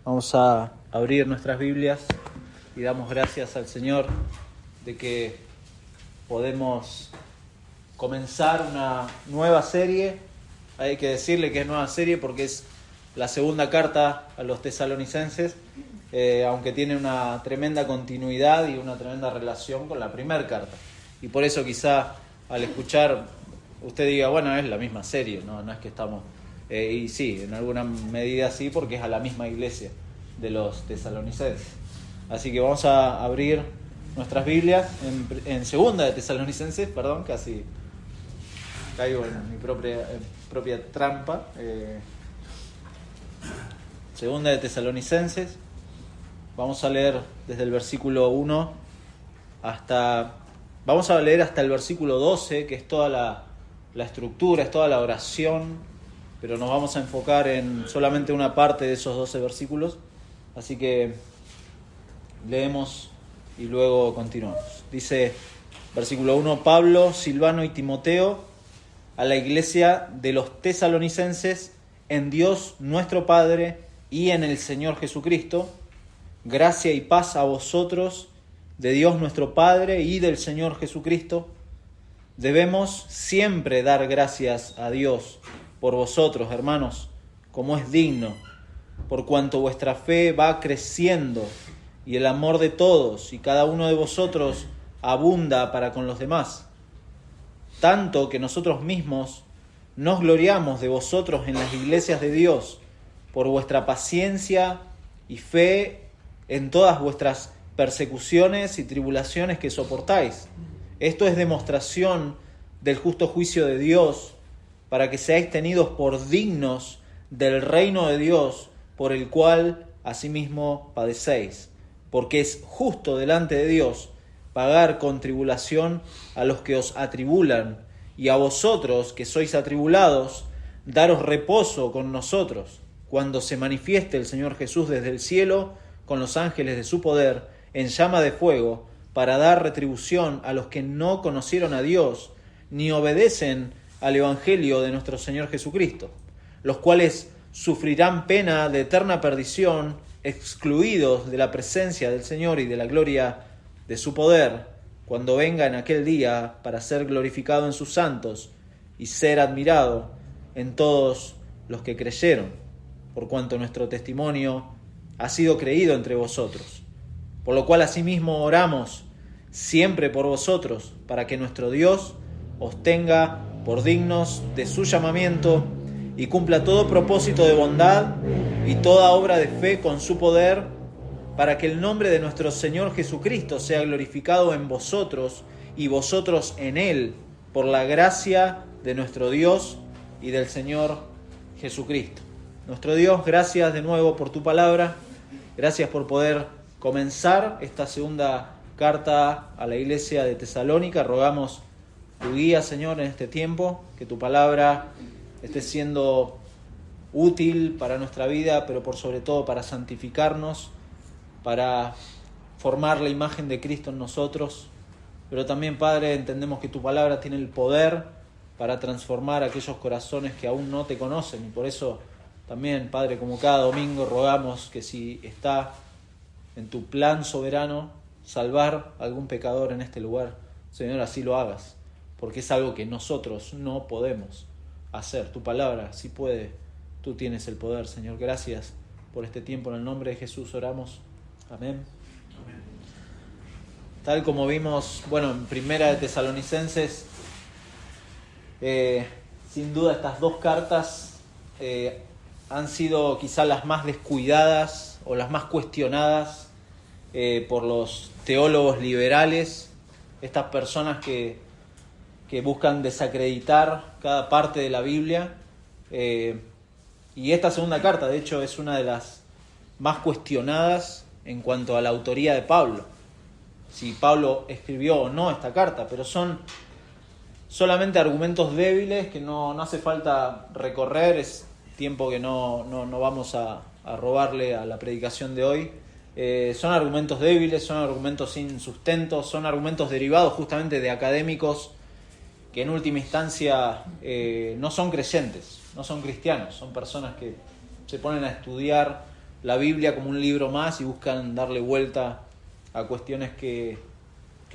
Vamos a abrir nuestras Biblias y damos gracias al Señor de que podemos comenzar una nueva serie. Hay que decirle que es nueva serie porque es la segunda carta a los tesalonicenses, aunque tiene una tremenda continuidad y una tremenda relación con la primera carta. Y por eso quizá al escuchar usted diga, bueno, es la misma serie, no es que estamos... y sí, en alguna medida sí, porque es a la misma iglesia de los tesalonicenses. Así que vamos a abrir nuestras Biblias en segunda de Tesalonicenses, casi caigo en mi propia trampa. Segunda de Tesalonicenses, vamos a leer desde el versículo 1 vamos a leer hasta el versículo 12, que es toda la estructura, es toda la oración, pero nos vamos a enfocar en solamente una parte de esos 12 versículos. Así que leemos y luego continuamos. Dice, versículo 1, Pablo, Silvano y Timoteo, a la iglesia de los tesalonicenses, en Dios nuestro Padre y en el Señor Jesucristo, gracia y paz a vosotros, de Dios nuestro Padre y del Señor Jesucristo. Debemos siempre dar gracias a Dios por vosotros, hermanos, como es digno, por cuanto vuestra fe va creciendo y el amor de todos y cada uno de vosotros abunda para con los demás, tanto que nosotros mismos nos gloriamos de vosotros en las iglesias de Dios por vuestra paciencia y fe en todas vuestras persecuciones y tribulaciones que soportáis. Esto es demostración del justo juicio de Dios, para que seáis tenidos por dignos del reino de Dios, por el cual asimismo padecéis, porque es justo delante de Dios pagar con tribulación a los que os atribulan, y a vosotros que sois atribulados, daros reposo con nosotros, cuando se manifieste el Señor Jesús desde el cielo, con los ángeles de su poder, en llama de fuego, para dar retribución a los que no conocieron a Dios, ni obedecen al Evangelio de nuestro Señor Jesucristo, los cuales sufrirán pena de eterna perdición, excluidos de la presencia del Señor y de la gloria de su poder, cuando venga en aquel día para ser glorificado en sus santos y ser admirado en todos los que creyeron, por cuanto nuestro testimonio ha sido creído entre vosotros. Por lo cual asimismo oramos siempre por vosotros, para que nuestro Dios os tenga por dignos de su llamamiento y cumpla todo propósito de bondad y toda obra de fe con su poder, para que el nombre de nuestro Señor Jesucristo sea glorificado en vosotros y vosotros en Él, por la gracia de nuestro Dios y del Señor Jesucristo. Nuestro Dios, gracias de nuevo por tu palabra, gracias por poder comenzar esta segunda carta a la iglesia de Tesalónica. Rogamos tu guía, Señor, en este tiempo, que tu palabra esté siendo útil para nuestra vida, pero por sobre todo para santificarnos, para formar la imagen de Cristo en nosotros. Pero también, Padre, entendemos que tu palabra tiene el poder para transformar aquellos corazones que aún no te conocen, y por eso también, Padre, como cada domingo, rogamos que si está en tu plan soberano salvar a algún pecador en este lugar, Señor, así lo hagas, porque es algo que nosotros no podemos hacer. Tu palabra sí puede, tú tienes el poder, Señor. Gracias por este tiempo, en el nombre de Jesús oramos. Amén. Amén. Tal como vimos, en Primera de Tesalonicenses, sin duda estas dos cartas han sido quizás las más descuidadas o las más cuestionadas por los teólogos liberales, estas personas que buscan desacreditar cada parte de la Biblia. Y esta segunda carta, de hecho, es una de las más cuestionadas en cuanto a la autoría de Pablo. Si Pablo escribió o no esta carta, pero son solamente argumentos débiles que no hace falta recorrer. Es tiempo que no vamos a robarle a la predicación de hoy. Son argumentos débiles, son argumentos sin sustento, son argumentos derivados justamente de académicos que en última instancia no son creyentes, no son cristianos, son personas que se ponen a estudiar la Biblia como un libro más y buscan darle vuelta a cuestiones que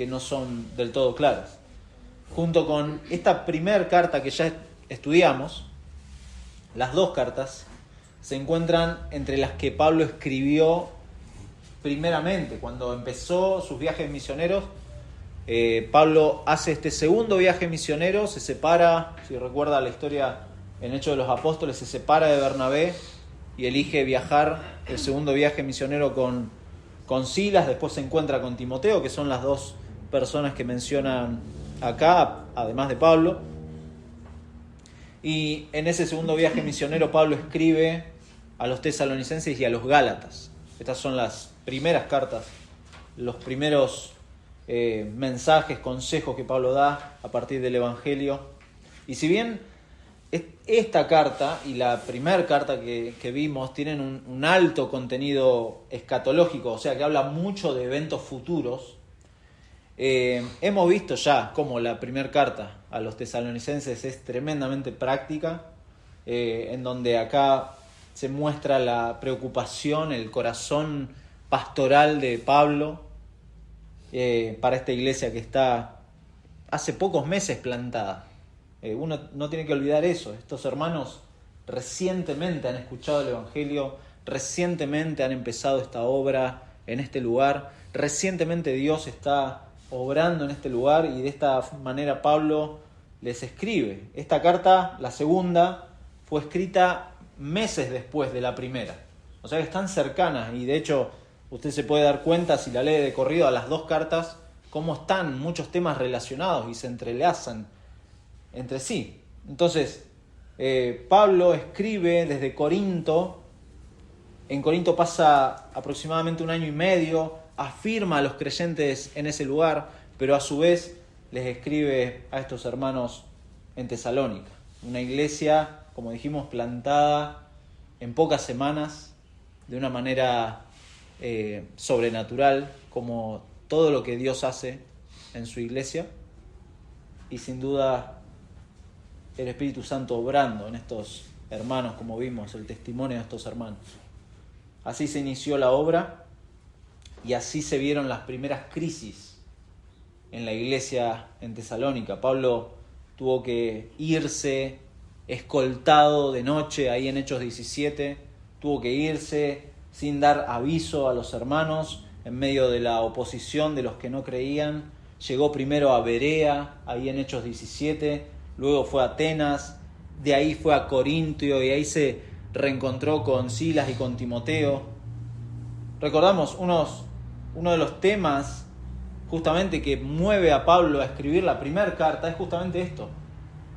no son del todo claras. Junto con esta primera carta que ya estudiamos, las dos cartas se encuentran entre las que Pablo escribió primeramente. Cuando empezó sus viajes misioneros, Pablo hace este segundo viaje misionero, se separa, si recuerda la historia en Hechos de los Apóstoles, se separa de Bernabé y elige viajar el segundo viaje misionero con Silas. Después se encuentra con Timoteo, que son las dos personas que mencionan acá, además de Pablo. Y en ese segundo viaje misionero Pablo escribe a los tesalonicenses y a los gálatas. Estas son las primeras cartas, los primeros mensajes, consejos que Pablo da a partir del Evangelio. Y si bien esta carta y la primera carta que vimos tienen un alto contenido escatológico, o sea que habla mucho de eventos futuros, hemos visto ya cómo la primera carta a los tesalonicenses es tremendamente práctica, en donde acá se muestra la preocupación, el corazón pastoral de Pablo para esta iglesia que está hace pocos meses plantada. Uno no tiene que olvidar eso. Estos hermanos recientemente han escuchado el Evangelio, recientemente han empezado esta obra en este lugar, recientemente Dios está obrando en este lugar y de esta manera Pablo les escribe. Esta carta, la segunda, fue escrita meses después de la primera. O sea que están cercanas y de hecho usted se puede dar cuenta si la lee de corrido a las dos cartas cómo están muchos temas relacionados y se entrelazan entre sí. Entonces, Pablo escribe desde Corinto. En Corinto pasa aproximadamente 1 año y medio, afirma a los creyentes en ese lugar, pero a su vez les escribe a estos hermanos en Tesalónica. Una iglesia, como dijimos, plantada en pocas semanas, de una manera sobrenatural, como todo lo que Dios hace en su iglesia, y sin duda el Espíritu Santo obrando en estos hermanos, como vimos, el testimonio de estos hermanos. Así se inició la obra y así se vieron las primeras crisis en la iglesia en Tesalónica. Pablo tuvo que irse escoltado de noche, ahí en Hechos 17, tuvo que irse sin dar aviso a los hermanos en medio de la oposición de los que no creían. Llegó primero a Berea, ahí en Hechos 17, luego fue a Atenas, de ahí fue a Corintio y ahí se reencontró con Silas y con Timoteo. Recordamos uno de los temas justamente que mueve a Pablo a escribir la primera carta es justamente esto,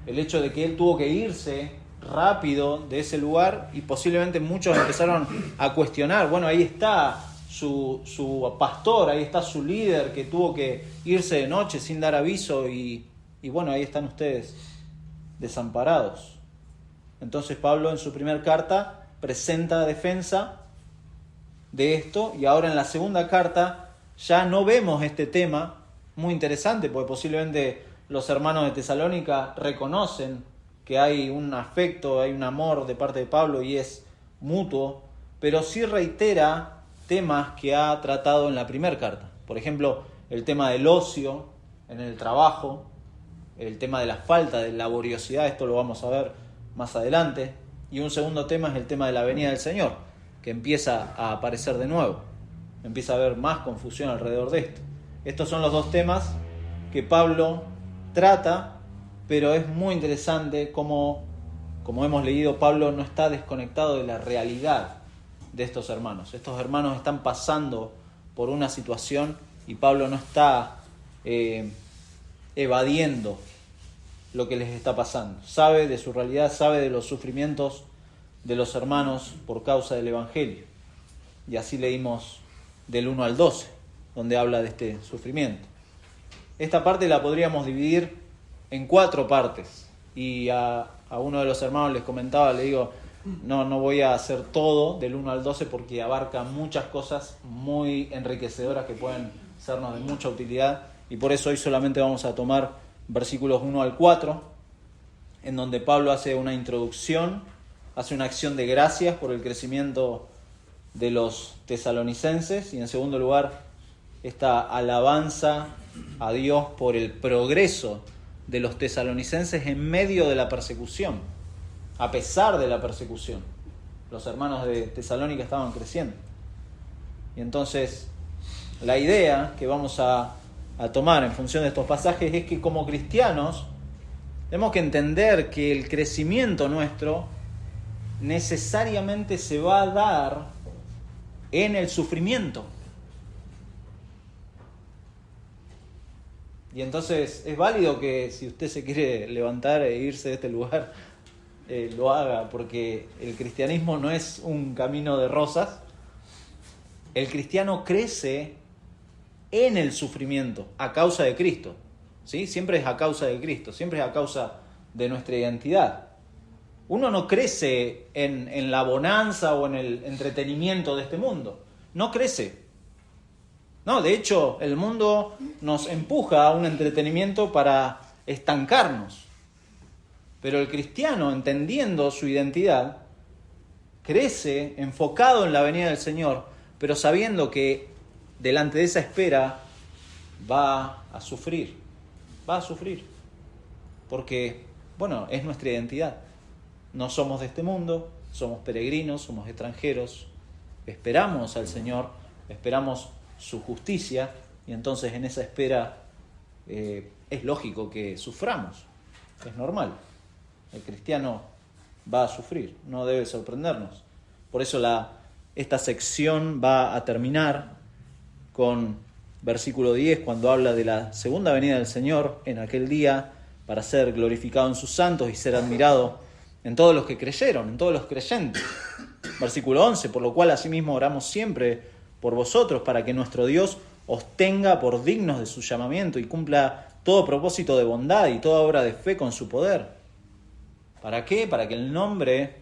el hecho de que él tuvo que irse rápido de ese lugar y posiblemente muchos empezaron a cuestionar, bueno, ahí está su pastor, ahí está su líder que tuvo que irse de noche sin dar aviso y bueno, ahí están ustedes desamparados. Entonces Pablo en su primera carta presenta defensa de esto y ahora en la segunda carta ya no vemos este tema muy interesante porque posiblemente los hermanos de Tesalónica reconocen que hay un afecto, hay un amor de parte de Pablo y es mutuo, pero sí reitera temas que ha tratado en la primera carta. Por ejemplo, el tema del ocio en el trabajo, el tema de la falta de laboriosidad, esto lo vamos a ver más adelante, y un segundo tema es el tema de la venida del Señor, que empieza a aparecer de nuevo, empieza a haber más confusión alrededor de esto. Estos son los dos temas que Pablo trata, pero es muy interesante como hemos leído, Pablo no está desconectado de la realidad de estos hermanos. Estos hermanos están pasando por una situación y Pablo no está evadiendo lo que les está pasando. Sabe de su realidad, sabe de los sufrimientos de los hermanos por causa del Evangelio. Y así leímos del 1 al 12, donde habla de este sufrimiento. Esta parte la podríamos dividir en 4 partes. Y a uno de los hermanos les comentaba, le digo, no voy a hacer todo del 1 al 12 porque abarca muchas cosas muy enriquecedoras que pueden sernos de mucha utilidad. Y por eso hoy solamente vamos a tomar versículos 1 al 4, en donde Pablo hace una introducción, hace una acción de gracias por el crecimiento de los tesalonicenses y en segundo lugar esta alabanza a Dios por el progreso de los tesalonicenses en medio de la persecución, a pesar de la persecución. Los hermanos de Tesalónica estaban creciendo. Y entonces la idea que vamos a tomar en función de estos pasajes es que como cristianos tenemos que entender que el crecimiento nuestro necesariamente se va a dar en el sufrimiento. Y entonces es válido que si usted se quiere levantar e irse de este lugar, lo haga, porque el cristianismo no es un camino de rosas. El cristiano crece en el sufrimiento a causa de Cristo, ¿sí? Siempre es a causa de Cristo, siempre es a causa de nuestra identidad. Uno no crece en la bonanza o en el entretenimiento de este mundo, no crece. No, de hecho, el mundo nos empuja a un entretenimiento para estancarnos. Pero el cristiano, entendiendo su identidad, crece enfocado en la venida del Señor, pero sabiendo que delante de esa espera va a sufrir. Va a sufrir. Porque, bueno, es nuestra identidad. No somos de este mundo, somos peregrinos, somos extranjeros. Esperamos al Señor, esperamos su justicia, y entonces en esa espera es lógico que suframos, es normal. El cristiano va a sufrir, no debe sorprendernos. Por eso esta sección va a terminar con versículo 10, cuando habla de la segunda venida del Señor en aquel día, para ser glorificado en sus santos y ser admirado en todos los que creyeron, en todos los creyentes. Versículo 11, por lo cual asimismo oramos siempre por vosotros, para que nuestro Dios os tenga por dignos de su llamamiento y cumpla todo propósito de bondad y toda obra de fe con su poder. ¿Para qué? Para que el nombre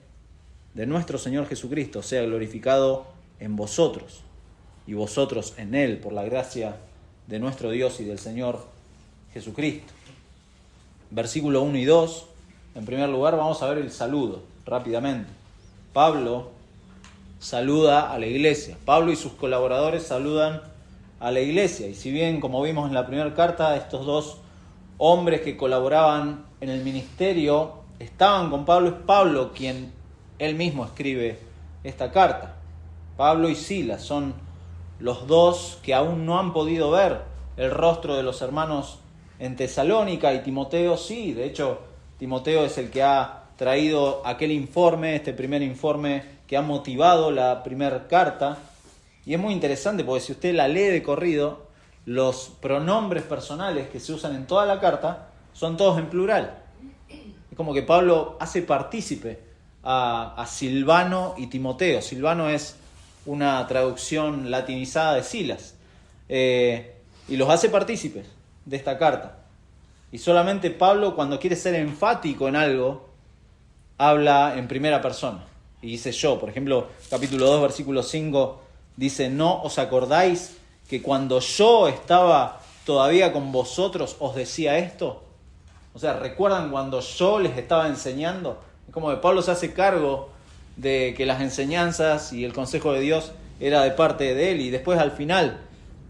de nuestro Señor Jesucristo sea glorificado en vosotros y vosotros en Él, por la gracia de nuestro Dios y del Señor Jesucristo. Versículo 1 y 2, en primer lugar vamos a ver el saludo rápidamente. Pablo saluda a la iglesia. Pablo y sus colaboradores saludan a la iglesia. Y si bien, como vimos en la primera carta, estos dos hombres que colaboraban en el ministerio estaban con Pablo, es Pablo quien él mismo escribe esta carta. Pablo y Silas son los dos que aún no han podido ver el rostro de los hermanos en Tesalónica, y Timoteo sí. De hecho, Timoteo es el que ha traído aquel informe, este primer informe que ha motivado la primera carta. Y es muy interesante porque si usted la lee de corrido, los pronombres personales que se usan en toda la carta son todos en plural. Es como que Pablo hace partícipe a Silvano y Timoteo. Silvano es una traducción latinizada de Silas. Y los hace partícipes de esta carta. Y solamente Pablo, cuando quiere ser enfático en algo, habla en primera persona. Y dice yo, por ejemplo, capítulo 2, versículo 5, dice: ¿no os acordáis que cuando yo estaba todavía con vosotros os decía esto? O sea, ¿recuerdan cuando yo les estaba enseñando? Es como que Pablo se hace cargo de que las enseñanzas y el consejo de Dios era de parte de él. Y después al final,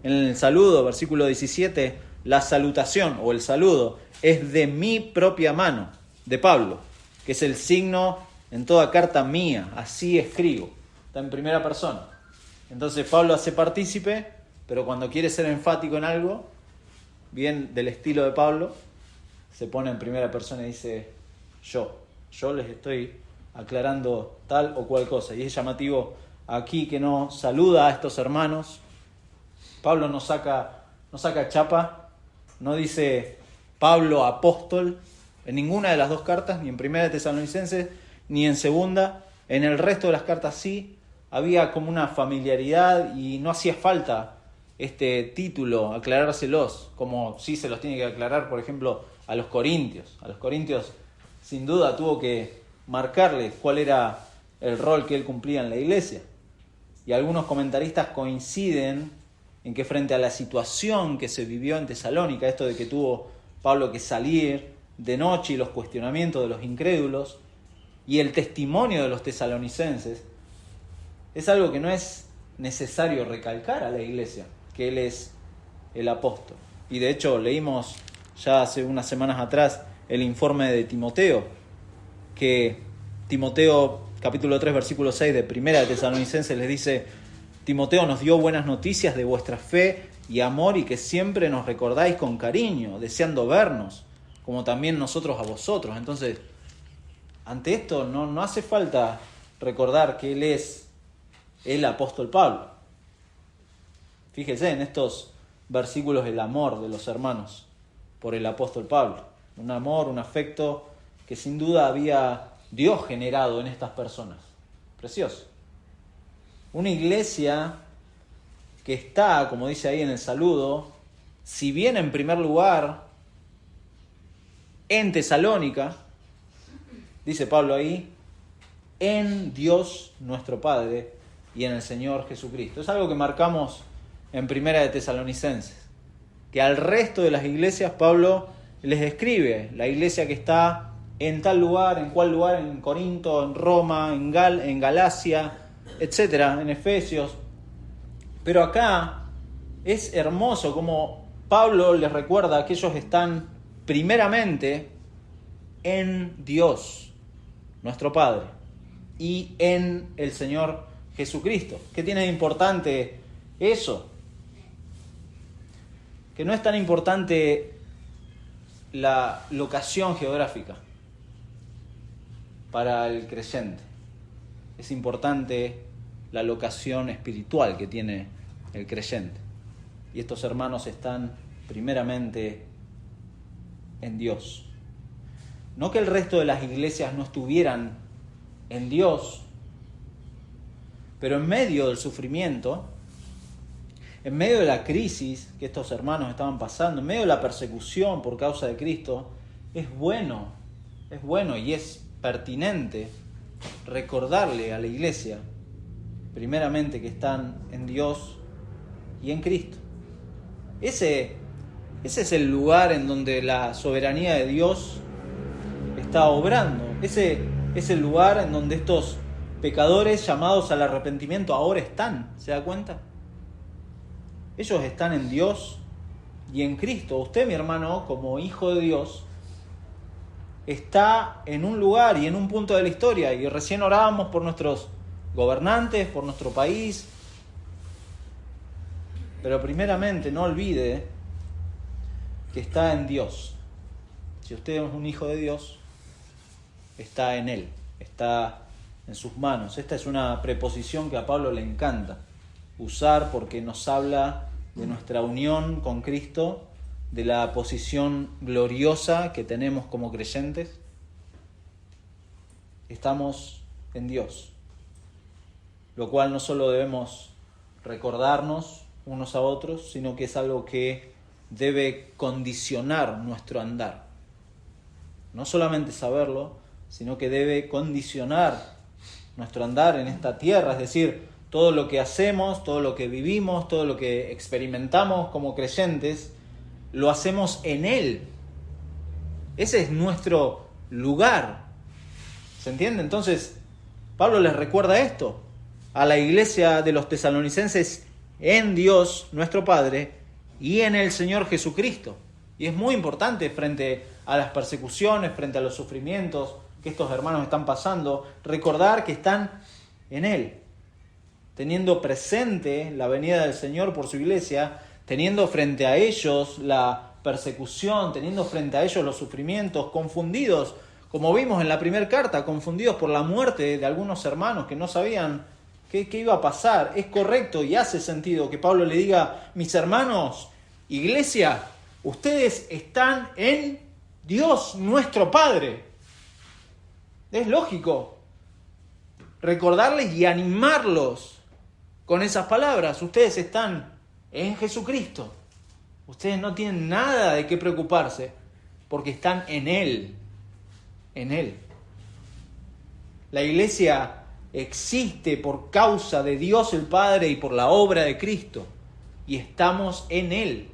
en el saludo, versículo 17, la salutación o el saludo es de mi propia mano, de Pablo, que es el signo en toda carta mía, así escribo. Está en primera persona. Entonces Pablo hace partícipe, pero cuando quiere ser enfático en algo, bien del estilo de Pablo, se pone en primera persona y dice yo les estoy aclarando tal o cual cosa. Y es llamativo aquí que no saluda a estos hermanos. Pablo no saca chapa, no dice Pablo apóstol en ninguna de las dos cartas, ni en primera de Tesalonicenses, ni en segunda. En el resto de las cartas sí, había como una familiaridad y no hacía falta este título aclarárselos, como sí se los tiene que aclarar, por ejemplo, a los corintios. A los corintios sin duda tuvo que marcarles cuál era el rol que él cumplía en la iglesia. Y algunos comentaristas coinciden en que frente a la situación que se vivió en Tesalónica, esto de que tuvo Pablo que salir de noche y los cuestionamientos de los incrédulos y el testimonio de los tesalonicenses, es algo que no es necesario recalcar a la iglesia, que Él es el apóstol. Y de hecho leímos ya hace unas semanas atrás el informe de Timoteo, que Timoteo capítulo 3 versículo 6 de Primera de Tesalonicenses les dice: Timoteo nos dio buenas noticias de vuestra fe y amor, y que siempre nos recordáis con cariño, deseando vernos, como también nosotros a vosotros. Entonces, ante esto no hace falta recordar que Él es el apóstol Pablo. Fíjese en estos versículos el amor de los hermanos por el apóstol Pablo. Un amor, un afecto que sin duda había Dios generado en estas personas. Precioso. Una iglesia que está, como dice ahí en el saludo, si bien en primer lugar en Tesalónica, dice Pablo ahí, en Dios nuestro Padre y en el Señor Jesucristo. Es algo que marcamos en Primera de Tesalonicenses, que al resto de las iglesias Pablo les escribe: la iglesia que está en tal lugar, en cual lugar, en Corinto, en Roma, en Galacia, etcétera, en Efesios. Pero acá es hermoso como Pablo les recuerda que ellos están primeramente en Dios, nuestro Padre, y en el Señor Jesucristo. ¿Qué tiene de importante eso? Que no es tan importante la locación geográfica para el creyente. Es importante la locación espiritual que tiene el creyente. Y estos hermanos están primeramente en Dios. No que el resto de las iglesias no estuvieran en Dios, pero en medio del sufrimiento, en medio de la crisis que estos hermanos estaban pasando, en medio de la persecución por causa de Cristo, es bueno y es pertinente recordarle a la iglesia, primeramente, que están en Dios y en Cristo. Ese es el lugar en donde la soberanía de Dios está obrando. Ese es el lugar en donde estos pecadores llamados al arrepentimiento ahora están. ¿Se da cuenta? Ellos están en Dios y en Cristo. Usted, mi hermano, como hijo de Dios, está en un lugar y en un punto de la historia. Y recién orábamos por nuestros gobernantes, por nuestro país. Pero primeramente no olvide que está en Dios. Si usted es un hijo de Dios, está en Él, está en sus manos. Esta es una preposición que a Pablo le encanta usar porque nos habla de nuestra unión con Cristo, de la posición gloriosa que tenemos como creyentes. Estamos en Dios, lo cual no solo debemos recordarnos unos a otros, sino que es algo que debe condicionar nuestro andar. No solamente saberlo, sino que debe condicionar nuestro andar en esta tierra, es decir, todo lo que hacemos, todo lo que vivimos, todo lo que experimentamos como creyentes, lo hacemos en Él. Ese es nuestro lugar. ¿Se entiende? Entonces, Pablo les recuerda esto a la iglesia de los tesalonicenses: en Dios, nuestro Padre, y en el Señor Jesucristo. Y es muy importante frente a las persecuciones, frente a los sufrimientos que estos hermanos están pasando, recordar que están en Él, teniendo presente la venida del Señor por su iglesia, teniendo frente a ellos la persecución, teniendo frente a ellos los sufrimientos, confundidos, como vimos en la primera carta, confundidos por la muerte de algunos hermanos que no sabían qué iba a pasar. Es correcto y hace sentido que Pablo le diga: mis hermanos, iglesia, ustedes están en Dios nuestro Padre. Es lógico recordarles y animarlos con esas palabras. Ustedes están en Jesucristo. Ustedes no tienen nada de qué preocuparse porque están en Él. En Él. La iglesia existe por causa de Dios el Padre y por la obra de Cristo. Y estamos en Él.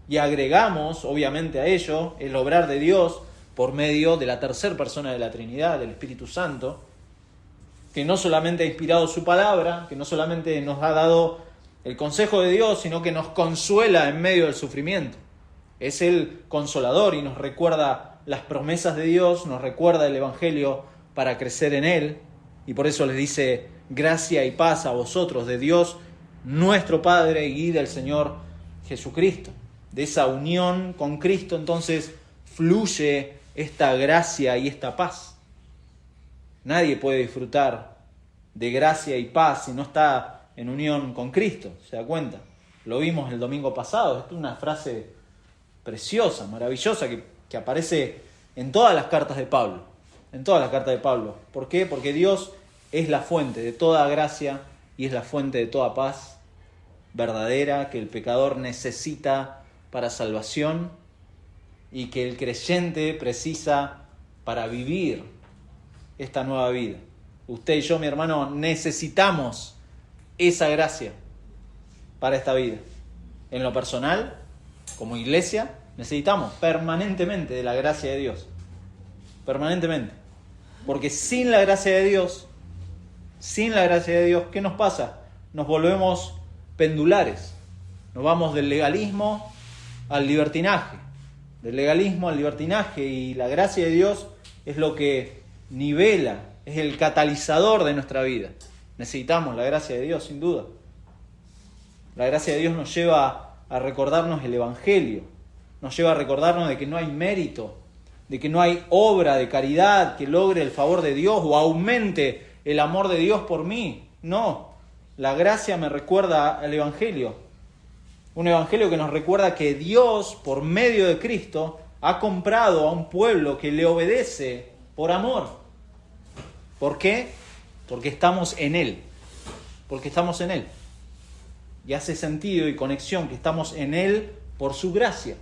Y agregamos, obviamente, a ello el obrar de Dios por medio de la tercera persona de la Trinidad, del Espíritu Santo. que no solamente ha inspirado su palabra, que no solamente nos ha dado el consejo de Dios, sino que nos consuela en medio del sufrimiento. Es el consolador y nos recuerda las promesas de Dios, nos recuerda el Evangelio para crecer en Él. Y por eso les dice: gracia y paz a vosotros de Dios nuestro Padre y del Señor Jesucristo. De esa unión con Cristo entonces fluye esta gracia y esta paz. Nadie puede disfrutar de gracia y paz si no está en unión con Cristo, ¿se da cuenta? Lo vimos el domingo pasado. Esto es una frase preciosa, maravillosa, que aparece en todas las cartas de Pablo. En todas las cartas de Pablo. ¿Por qué? Porque Dios es la fuente de toda gracia y es la fuente de toda paz verdadera que el pecador necesita para salvación y que el creyente precisa para vivir esta nueva vida. Usted y yo, mi hermano, necesitamos esa gracia para esta vida. En lo personal, como iglesia, necesitamos permanentemente de la gracia de Dios. Permanentemente. Porque sin la gracia de Dios, ¿qué nos pasa? Nos volvemos pendulares. Nos vamos del legalismo al libertinaje. Del legalismo al libertinaje. Y la gracia de Dios es lo que nivela, es el catalizador de nuestra vida. Necesitamos la gracia de Dios, sin duda. La gracia de Dios nos lleva a recordarnos el Evangelio. Nos lleva a recordarnos de que no hay mérito, de que no hay obra de caridad que logre el favor de Dios o aumente el amor de Dios por mí. No, la gracia me recuerda al Evangelio. Un Evangelio que nos recuerda que Dios, por medio de Cristo, ha comprado a un pueblo que le obedece por amor. ¿Por qué? Porque estamos en Él. Porque estamos en Él. Y hace sentido y conexión que estamos en Él por su gracia.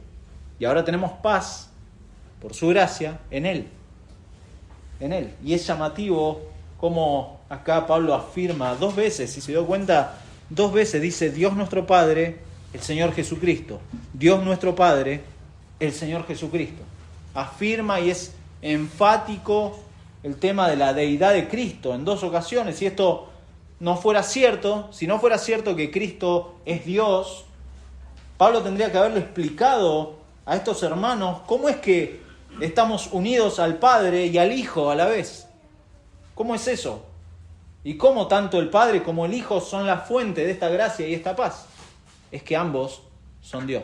Y ahora tenemos paz por su gracia en Él. En Él. Y es llamativo como acá Pablo afirma 2 veces, si se dio cuenta, 2 veces dice Dios nuestro Padre, el Señor Jesucristo. Dios nuestro Padre, el Señor Jesucristo. Afirma y es enfático el tema de la deidad de Cristo en 2 ocasiones. Si esto no fuera cierto, si no fuera cierto que Cristo es Dios, Pablo tendría que haberle explicado a estos hermanos cómo es que estamos unidos al Padre y al Hijo a la vez. ¿Cómo es eso? Y cómo tanto el Padre como el Hijo son la fuente de esta gracia y esta paz. Es que ambos son Dios.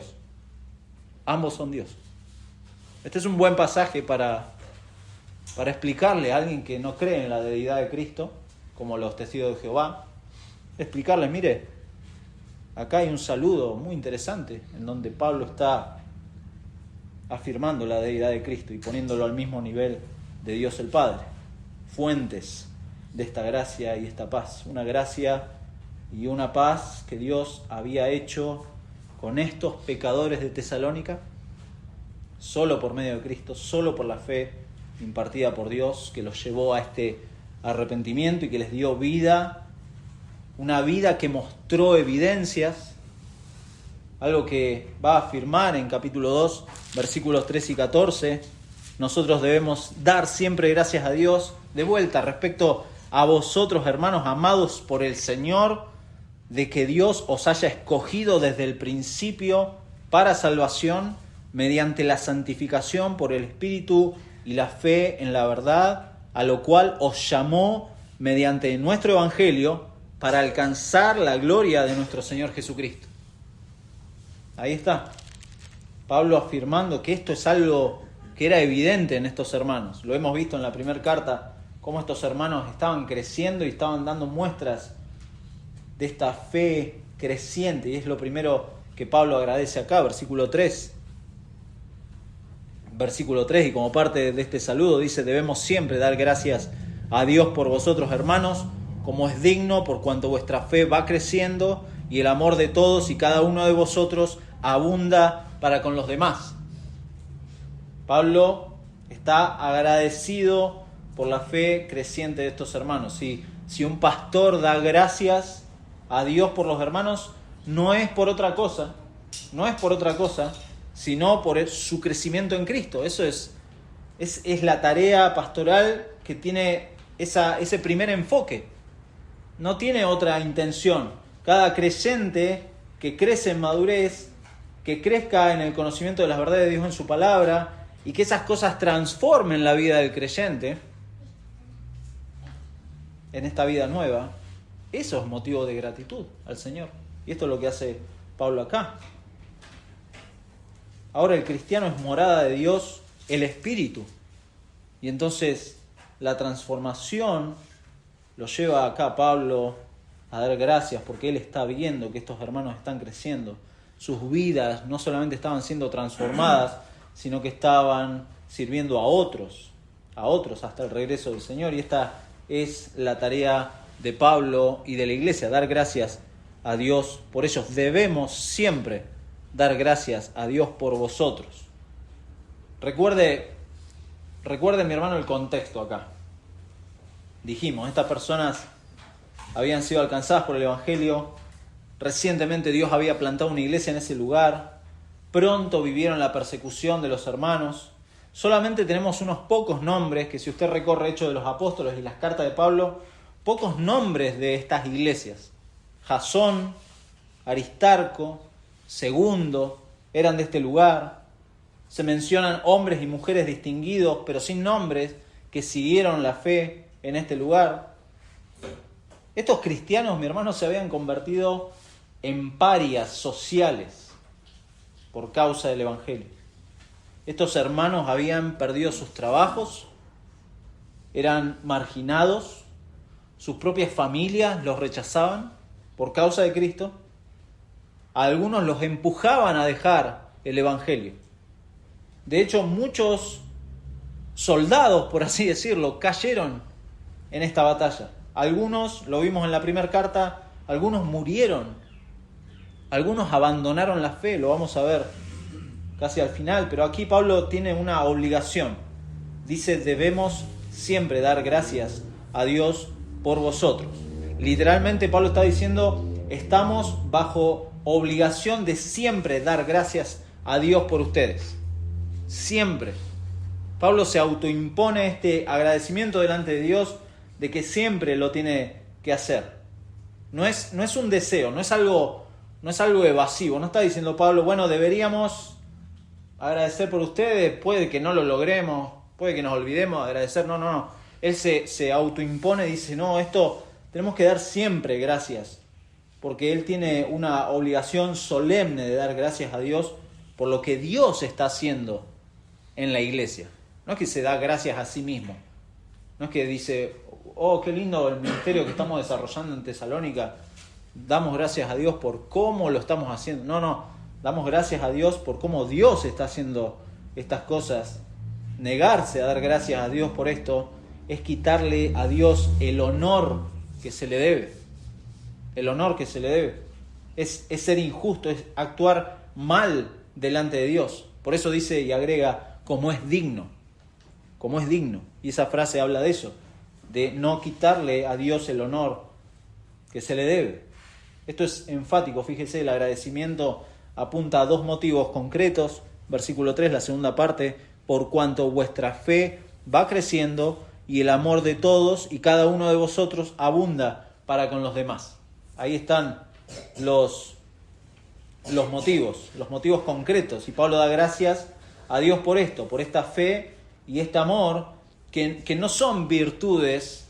Ambos son Dios. Este es un buen pasaje para explicarle a alguien que no cree en la deidad de Cristo, como los testigos de Jehová, explicarles: mire, acá hay un saludo muy interesante en donde Pablo está afirmando la deidad de Cristo y poniéndolo al mismo nivel de Dios el Padre, fuentes de esta gracia y esta paz, una gracia y una paz que Dios había hecho con estos pecadores de Tesalónica, solo por medio de Cristo, solo por la fe impartida por Dios, que los llevó a este arrepentimiento y que les dio vida, una vida que mostró evidencias, algo que va a afirmar en capítulo 2, versículos 3 y 14. Nosotros debemos dar siempre gracias a Dios, de vuelta, respecto a vosotros, hermanos amados por el Señor, de que Dios os haya escogido desde el principio para salvación, mediante la santificación por el Espíritu y la fe en la verdad, a lo cual os llamó mediante nuestro Evangelio para alcanzar la gloria de nuestro Señor Jesucristo. Ahí está. Pablo afirmando que esto es algo que era evidente en estos hermanos. Lo hemos visto en la primera carta, cómo estos hermanos estaban creciendo y estaban dando muestras de esta fe creciente. Y es lo primero que Pablo agradece acá, versículo 3. Versículo 3, y como parte de este saludo dice: debemos siempre dar gracias a Dios por vosotros, hermanos, como es digno, por cuanto vuestra fe va creciendo y el amor de todos y cada uno de vosotros abunda para con los demás. Pablo está agradecido por la fe creciente de estos hermanos. Si un pastor da gracias a Dios por los hermanos, no es por otra cosa, sino por su crecimiento en Cristo. Eso es la tarea pastoral que tiene ese primer enfoque. No tiene otra intención. Cada creyente que crece en madurez, que crezca en el conocimiento de las verdades de Dios en su palabra y que esas cosas transformen la vida del creyente en esta vida nueva, eso es motivo de gratitud al Señor. Y esto es lo que hace Pablo acá. Ahora el cristiano es morada de Dios, el Espíritu. Y entonces la transformación lo lleva acá Pablo a dar gracias porque él está viendo que estos hermanos están creciendo. Sus vidas no solamente estaban siendo transformadas, sino que estaban sirviendo a otros hasta el regreso del Señor. Y esta es la tarea de Pablo y de la iglesia, dar gracias a Dios por ellos. Debemos siempre dar gracias a Dios por vosotros. Recuerde, mi hermano, el contexto acá. Dijimos, estas personas habían sido alcanzadas por el Evangelio. Recientemente Dios había plantado una iglesia en ese lugar. Pronto vivieron la persecución de los hermanos. Solamente tenemos unos pocos nombres, que si usted recorre Hechos de los Apóstoles y las cartas de Pablo, pocos nombres de estas iglesias. Jasón, Aristarco, Segundo, eran de este lugar. Se mencionan hombres y mujeres distinguidos, pero sin nombres, que siguieron la fe en este lugar. Estos cristianos, mi hermano, se habían convertido en parias sociales por causa del Evangelio. Estos hermanos habían perdido sus trabajos, eran marginados, sus propias familias los rechazaban por causa de Cristo. A algunos los empujaban a dejar el Evangelio. De hecho, muchos soldados, por así decirlo, cayeron en esta batalla. Algunos, lo vimos en la primera carta, algunos murieron, algunos abandonaron la fe, lo vamos a ver casi al final, pero aquí Pablo tiene una obligación. Dice, debemos siempre dar gracias a Dios por vosotros. Literalmente Pablo está diciendo, estamos bajo obligación de siempre dar gracias a Dios por ustedes. Siempre. Pablo se autoimpone este agradecimiento delante de Dios de que siempre lo tiene que hacer. No es un deseo, no es algo evasivo. No está diciendo Pablo, bueno, deberíamos agradecer por ustedes, puede que no lo logremos, puede que nos olvidemos de agradecer. No. Él se autoimpone y dice, no, esto tenemos que dar siempre gracias, porque él tiene una obligación solemne de dar gracias a Dios por lo que Dios está haciendo en la iglesia. No es que se da gracias a sí mismo. No es que dice, oh, qué lindo el ministerio que estamos desarrollando en Tesalónica. Damos gracias a Dios por cómo lo estamos haciendo. No. Damos gracias a Dios por cómo Dios está haciendo estas cosas. Negarse a dar gracias a Dios por esto es quitarle a Dios el honor que se le debe. El honor que se le debe. Es ser injusto, es actuar mal delante de Dios. Por eso dice y agrega, como es digno. Como es digno. Y esa frase habla de eso, de no quitarle a Dios el honor que se le debe. Esto es enfático, fíjese, el agradecimiento apunta a dos motivos concretos. Versículo 3, la segunda parte, por cuanto vuestra fe va creciendo y el amor de todos y cada uno de vosotros abunda para con los demás. Ahí están los motivos concretos. Y Pablo da gracias a Dios por esto, por esta fe y este amor, que no son virtudes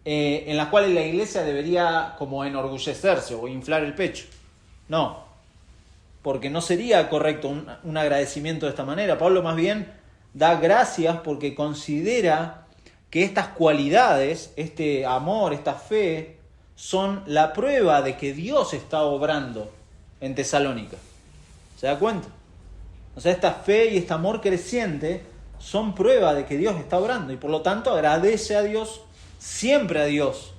en las cuales la iglesia debería como enorgullecerse o inflar el pecho. No, porque no sería correcto un agradecimiento de esta manera. Pablo más bien da gracias porque considera que estas cualidades, este amor, esta fe, son la prueba de que Dios está obrando en Tesalónica. ¿Se da cuenta? O sea, esta fe y este amor creciente son prueba de que Dios está obrando y por lo tanto agradece a Dios, siempre a Dios,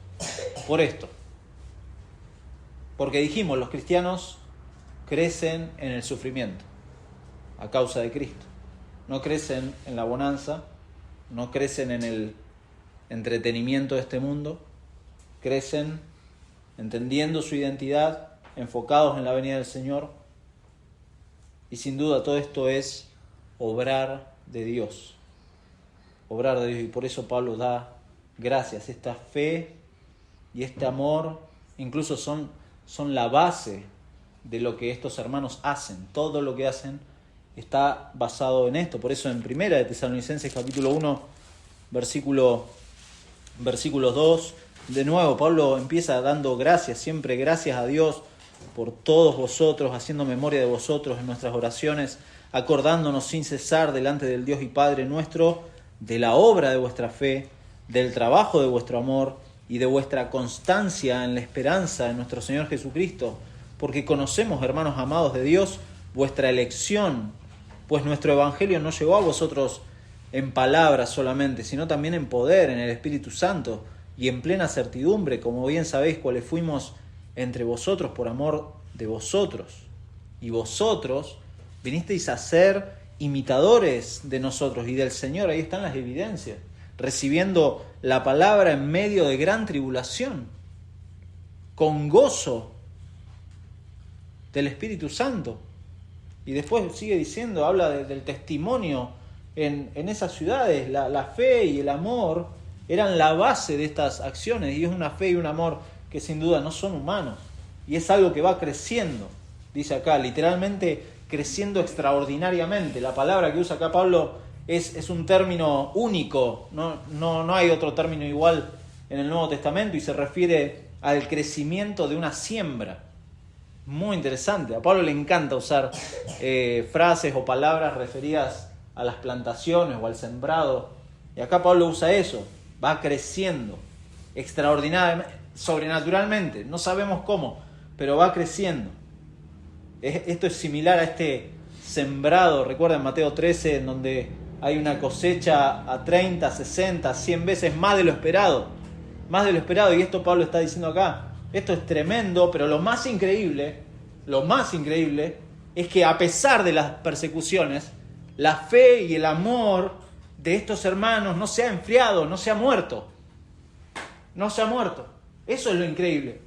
por esto. Porque dijimos, los cristianos crecen en el sufrimiento a causa de Cristo. No crecen en la bonanza, no crecen en el entretenimiento de este mundo, crecen entendiendo su identidad, enfocados en la venida del Señor. Y sin duda todo esto es obrar de Dios. Obrar de Dios. Y por eso Pablo da gracias. Esta fe y este amor incluso son la base de lo que estos hermanos hacen. Todo lo que hacen está basado en esto. Por eso en 1 de Tesalonicenses capítulo 1, versículos 2, de nuevo Pablo empieza dando gracias, siempre gracias a Dios por todos vosotros, haciendo memoria de vosotros en nuestras oraciones, acordándonos sin cesar delante del Dios y Padre nuestro de la obra de vuestra fe, del trabajo de vuestro amor y de vuestra constancia en la esperanza en nuestro Señor Jesucristo, porque conocemos, hermanos amados de Dios, vuestra elección, pues nuestro evangelio no llegó a vosotros en palabras solamente, sino también en poder, en el Espíritu Santo y en plena certidumbre, como bien sabéis cuáles fuimos entre vosotros por amor de vosotros. Y vosotros vinisteis a ser imitadores de nosotros y del Señor, ahí están las evidencias, recibiendo la palabra en medio de gran tribulación, con gozo del Espíritu Santo. Y después sigue diciendo, habla del testimonio en esas ciudades. La fe y el amor eran la base de estas acciones, y es una fe y un amor que sin duda no son humanos, y es algo que va creciendo, dice acá, literalmente creciendo extraordinariamente. La palabra que usa acá Pablo es un término único, no hay otro término igual en el Nuevo Testamento, y se refiere al crecimiento de una siembra. Muy interesante. A Pablo le encanta usar frases o palabras referidas a las plantaciones o al sembrado. Y acá Pablo usa eso. Va creciendo extraordinariamente, sobrenaturalmente. No sabemos cómo, pero va creciendo. Esto es similar a este sembrado. Recuerden Mateo 13, en donde hay una cosecha a 30, 60, 100 veces más de lo esperado. Más de lo esperado. Y esto Pablo está diciendo acá. Esto es tremendo, pero lo más increíble es que a pesar de las persecuciones, la fe y el amor de estos hermanos no se ha enfriado, no se ha muerto. No se ha muerto. Eso es lo increíble.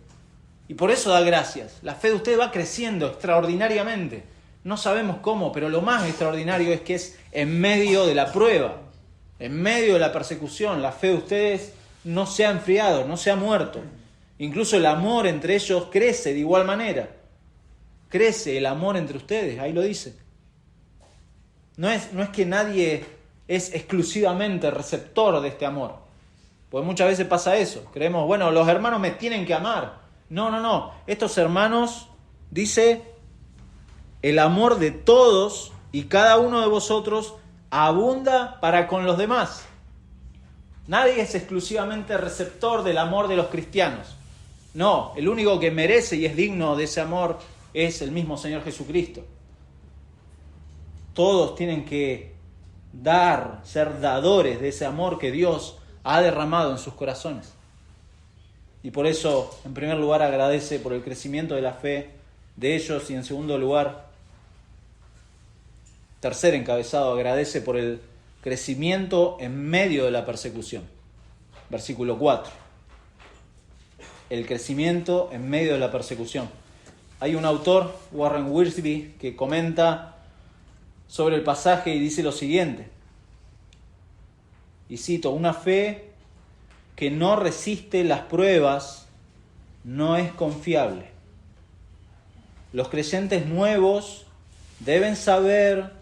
Y por eso da gracias. La fe de ustedes va creciendo extraordinariamente. No sabemos cómo, pero lo más extraordinario es que es en medio de la prueba, en medio de la persecución. La fe de ustedes no se ha enfriado, no se ha muerto. Incluso el amor entre ellos crece de igual manera. Crece el amor entre ustedes, ahí lo dice. No es que nadie es exclusivamente receptor de este amor. Porque muchas veces pasa eso. Creemos, bueno, los hermanos me tienen que amar. No. Estos hermanos, dice, el amor de todos y cada uno de vosotros abunda para con los demás. Nadie es exclusivamente receptor del amor de los cristianos. No, el único que merece y es digno de ese amor es el mismo Señor Jesucristo. Todos tienen que ser dadores de ese amor que Dios ha derramado en sus corazones. Y por eso, en primer lugar, agradece por el crecimiento de la fe de ellos, y en segundo lugar, tercer encabezado, agradece por el crecimiento en medio de la persecución. Versículo 4. El crecimiento en medio de la persecución. Hay un autor, Warren Wiersbe, que comenta sobre el pasaje y dice lo siguiente. Y cito, una fe que no resiste las pruebas no es confiable. Los creyentes nuevos deben saber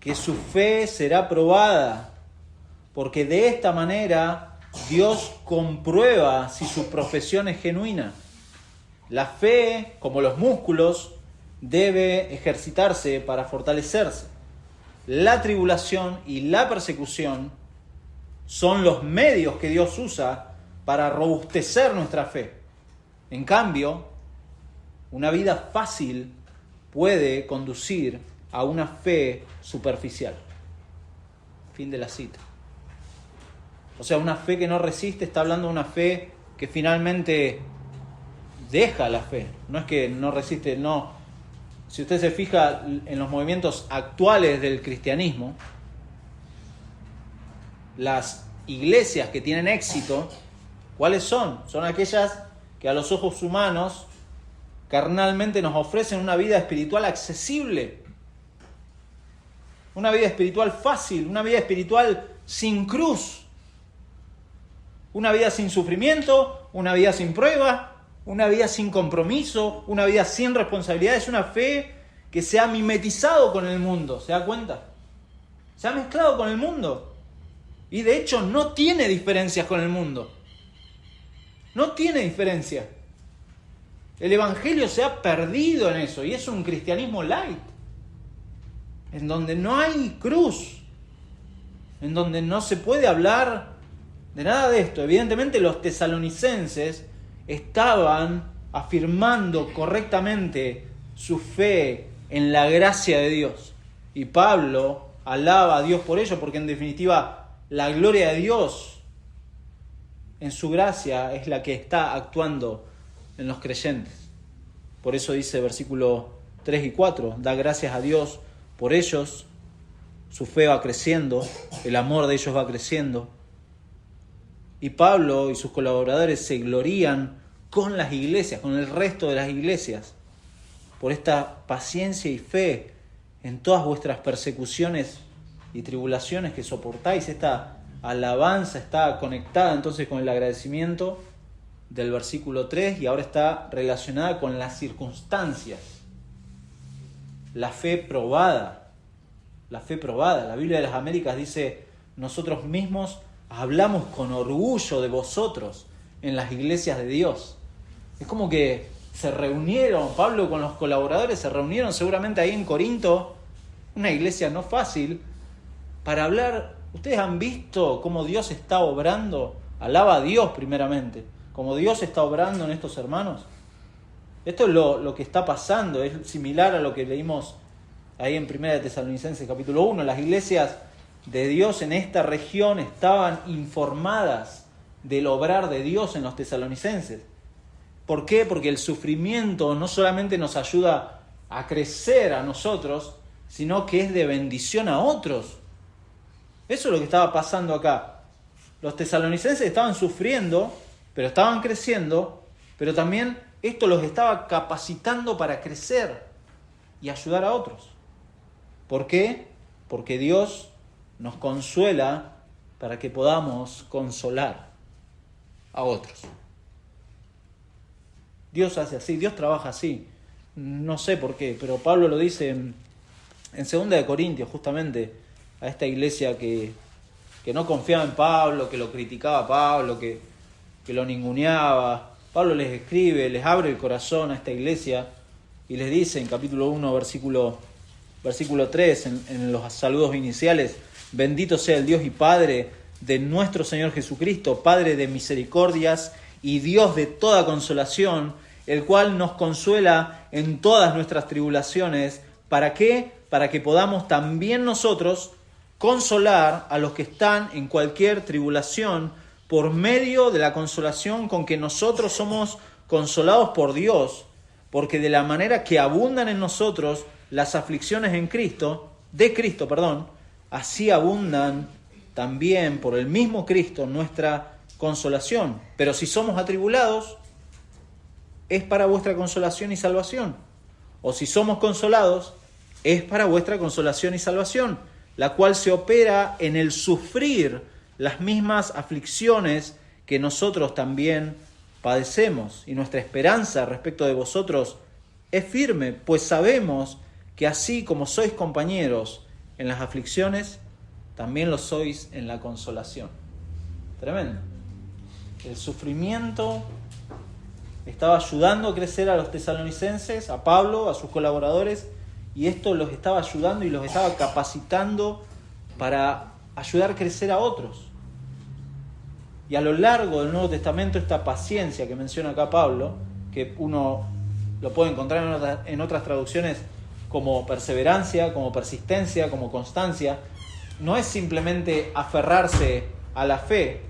que su fe será probada, porque de esta manera Dios comprueba si su profesión es genuina. La fe, como los músculos, debe ejercitarse para fortalecerse. La tribulación y la persecución son los medios que Dios usa para robustecer nuestra fe. En cambio, una vida fácil puede conducir a una fe superficial. Fin de la cita. O sea, una fe que no resiste, está hablando de una fe que finalmente deja la fe. No es que no resiste, no. Si usted se fija en los movimientos actuales del cristianismo, las iglesias que tienen éxito, ¿cuáles son? Son aquellas que a los ojos humanos, carnalmente, nos ofrecen una vida espiritual accesible, una vida espiritual fácil, una vida espiritual sin cruz, Una vida sin sufrimiento, una vida sin prueba, una vida sin compromiso, una vida sin responsabilidad. Es una fe que se ha mimetizado con el mundo, ¿se da cuenta? Se ha mezclado con el mundo. Y de hecho no tiene diferencias con el mundo. No tiene diferencia. El Evangelio se ha perdido en eso y es un cristianismo light. En donde no hay cruz. En donde no se puede hablar de nada de esto. Evidentemente los tesalonicenses estaban afirmando correctamente su fe en la gracia de Dios. Y Pablo alaba a Dios por ello, porque en definitiva la gloria de Dios en su gracia es la que está actuando en los creyentes. Por eso dice versículo 3 y 4, da gracias a Dios por ellos, su fe va creciendo, el amor de ellos va creciendo. Y Pablo y sus colaboradores se glorían con las iglesias, con el resto de las iglesias, por esta paciencia y fe en todas vuestras persecuciones y tribulaciones que soportáis. Esta alabanza está conectada entonces con el agradecimiento del versículo 3 y ahora está relacionada con las circunstancias. La fe probada. La fe probada. La Biblia de las Américas dice, nosotros mismos hablamos con orgullo de vosotros en las iglesias de Dios. Es como que se reunieron, Pablo con los colaboradores se reunieron seguramente ahí en Corinto, una iglesia no fácil, para hablar. ¿Ustedes han visto cómo Dios está obrando? Alaba a Dios primeramente, cómo Dios está obrando en estos hermanos. Esto es lo que está pasando, es similar a lo que leímos ahí en 1 Tesalonicenses capítulo 1. Las iglesias de Dios en esta región estaban informadas del obrar de Dios en los tesalonicenses. ¿Por qué? Porque el sufrimiento no solamente nos ayuda a crecer a nosotros, sino que es de bendición a otros. Eso es lo que estaba pasando acá. Los tesalonicenses estaban sufriendo, pero estaban creciendo, pero también esto los estaba capacitando para crecer y ayudar a otros. ¿Por qué? Porque Dios nos consuela para que podamos consolar a otros. Dios hace así, Dios trabaja así. No sé por qué, pero Pablo lo dice en 2 de Corintios, justamente, a esta iglesia que no confiaba en Pablo, que lo criticaba a Pablo, que lo ninguneaba. Pablo les escribe, les abre el corazón a esta iglesia y les dice en capítulo 1, versículo 3, en los saludos iniciales, bendito sea el Dios y Padre de nuestro Señor Jesucristo, Padre de misericordias y Dios de toda consolación, el cual nos consuela en todas nuestras tribulaciones. ¿Para qué? Para que podamos también nosotros consolar a los que están en cualquier tribulación por medio de la consolación con que nosotros somos consolados por Dios, porque de la manera que abundan en nosotros las aflicciones de Cristo, así abundan también por el mismo Cristo nuestra consolación. Pero si somos atribulados, es para vuestra consolación y salvación. O si somos consolados, es para vuestra consolación y salvación, la cual se opera en el sufrir las mismas aflicciones que nosotros también padecemos. Y nuestra esperanza respecto de vosotros es firme, pues sabemos que así como sois compañeros en las aflicciones, también lo sois en la consolación. Tremendo. El sufrimiento estaba ayudando a crecer a los tesalonicenses, a Pablo, a sus colaboradores, y esto los estaba ayudando y los estaba capacitando para ayudar a crecer a otros. Y a lo largo del Nuevo Testamento, esta paciencia que menciona acá Pablo, que uno lo puede encontrar en otras traducciones como perseverancia, como persistencia, como constancia, no es simplemente aferrarse a la fe,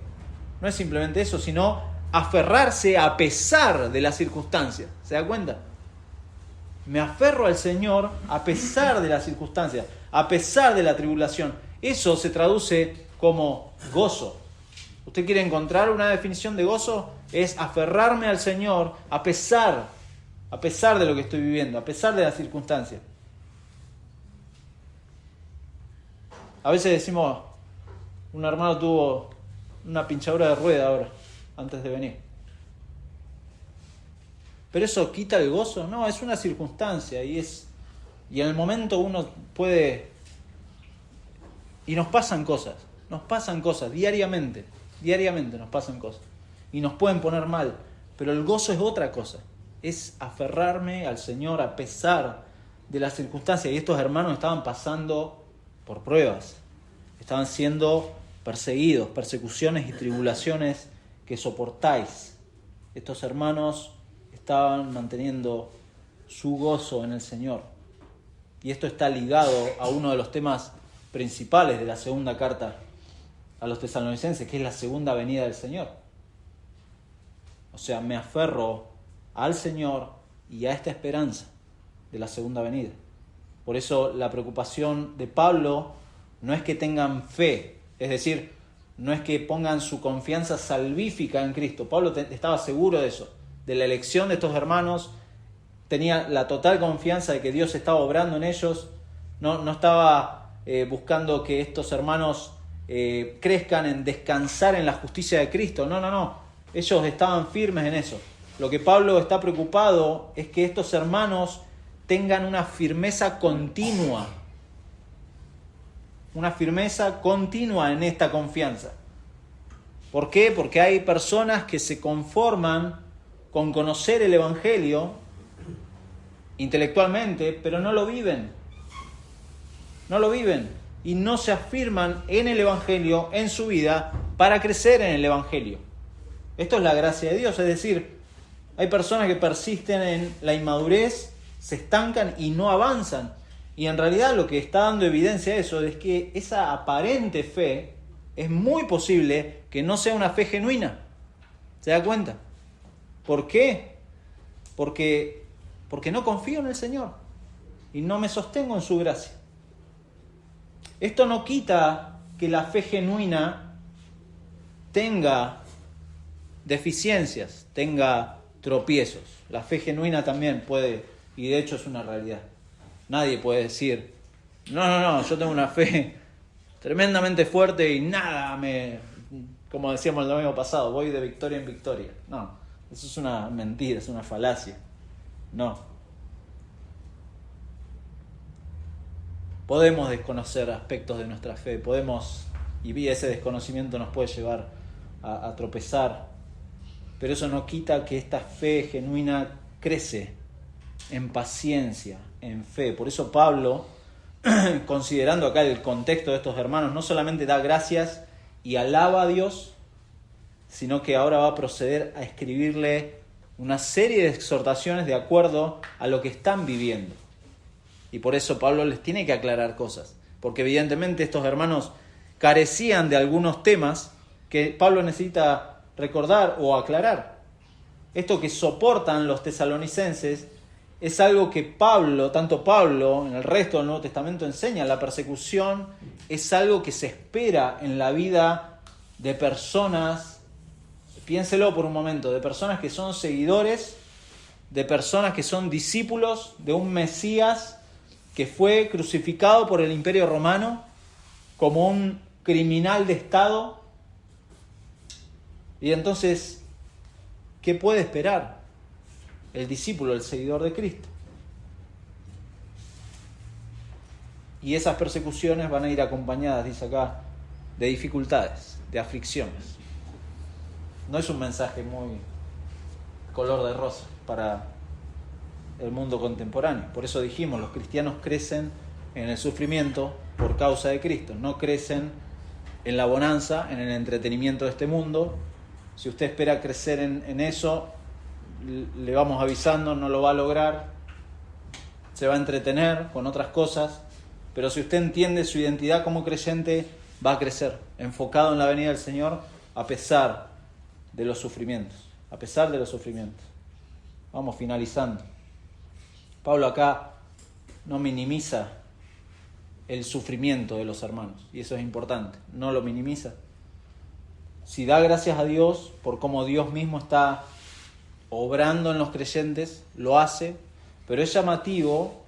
no es simplemente eso, sino aferrarse a pesar de las circunstancias. ¿Se da cuenta? Me aferro al Señor a pesar de las circunstancias, a pesar de la tribulación. Eso se traduce como gozo. ¿Usted quiere encontrar una definición de gozo? Es aferrarme al Señor a pesar de lo que estoy viviendo, a pesar de las circunstancias. A veces decimos, un hermano tuvo una pinchadura de rueda ahora. antes de venir. ¿Pero eso quita el gozo? No, es una circunstancia y en el momento uno puede... Y nos pasan cosas diariamente nos pasan cosas. Y nos pueden poner mal, pero el gozo es otra cosa. Es aferrarme al Señor a pesar de las circunstancias. Y estos hermanos estaban pasando por pruebas. Estaban siendo perseguidos, persecuciones y tribulaciones que soportáis. Estos hermanos estaban manteniendo su gozo en el Señor. Y esto está ligado a uno de los temas principales de la segunda carta a los tesalonicenses, que es la segunda venida del Señor. O sea, me aferro al Señor y a esta esperanza de la segunda venida. Por eso la preocupación de Pablo no es que tengan fe, es decir, no es que pongan su confianza salvífica en Cristo. Pablo estaba seguro de eso, de la elección de estos hermanos, tenía la total confianza de que Dios estaba obrando en ellos, no estaba buscando que estos hermanos crezcan en descansar en la justicia de Cristo. No. Ellos estaban firmes en eso. Lo que Pablo está preocupado es que estos hermanos tengan una firmeza continua. Una firmeza continua en esta confianza. ¿Por qué? Porque hay personas que se conforman con conocer el Evangelio intelectualmente, pero no lo viven. No lo viven. Y no se afirman en el Evangelio, en su vida, para crecer en el Evangelio. Esto es la gracia de Dios, es decir, hay personas que persisten en la inmadurez, se estancan y no avanzan. Y en realidad lo que está dando evidencia a eso es que esa aparente fe es muy posible que no sea una fe genuina. ¿Se da cuenta? ¿Por qué? Porque no confío en el Señor y no me sostengo en su gracia. Esto no quita que la fe genuina tenga deficiencias, tenga tropiezos. La fe genuina también puede, y de hecho es una realidad. Nadie puede decir, no, yo tengo una fe tremendamente fuerte y nada como decíamos el domingo pasado, voy de victoria en victoria. No, eso es una mentira, es una falacia. No. Podemos desconocer aspectos de nuestra fe, y ese desconocimiento nos puede llevar a tropezar, pero eso no quita que esta fe genuina crece en paciencia, en fe. Por eso Pablo, considerando acá el contexto de estos hermanos, no solamente da gracias y alaba a Dios, sino que ahora va a proceder a escribirle una serie de exhortaciones de acuerdo a lo que están viviendo. Y por eso Pablo les tiene que aclarar cosas, porque evidentemente estos hermanos carecían de algunos temas que Pablo necesita recordar o aclarar. Esto que soportan los tesalonicenses es algo que tanto Pablo, en el resto del Nuevo Testamento enseña. La persecución es algo que se espera en la vida de personas, piénselo por un momento, de personas que son seguidores, de personas que son discípulos de un Mesías que fue crucificado por el Imperio Romano como un criminal de Estado. Y entonces, ¿qué puede esperar el discípulo, el seguidor de Cristo? Y esas persecuciones van a ir acompañadas, dice acá, de dificultades, de aflicciones. No es un mensaje muy color de rosa para el mundo contemporáneo. Por eso dijimos, los cristianos crecen en el sufrimiento por causa de Cristo, no crecen en la bonanza, en el entretenimiento de este mundo. Si usted espera crecer en eso, le vamos avisando, no lo va a lograr, se va a entretener con otras cosas, pero si usted entiende su identidad como creyente, va a crecer, enfocado en la venida del Señor, a pesar de los sufrimientos, Vamos finalizando. Pablo acá no minimiza el sufrimiento de los hermanos, y eso es importante, no lo minimiza. Si da gracias a Dios por cómo Dios mismo está obrando en los creyentes, lo hace, pero es llamativo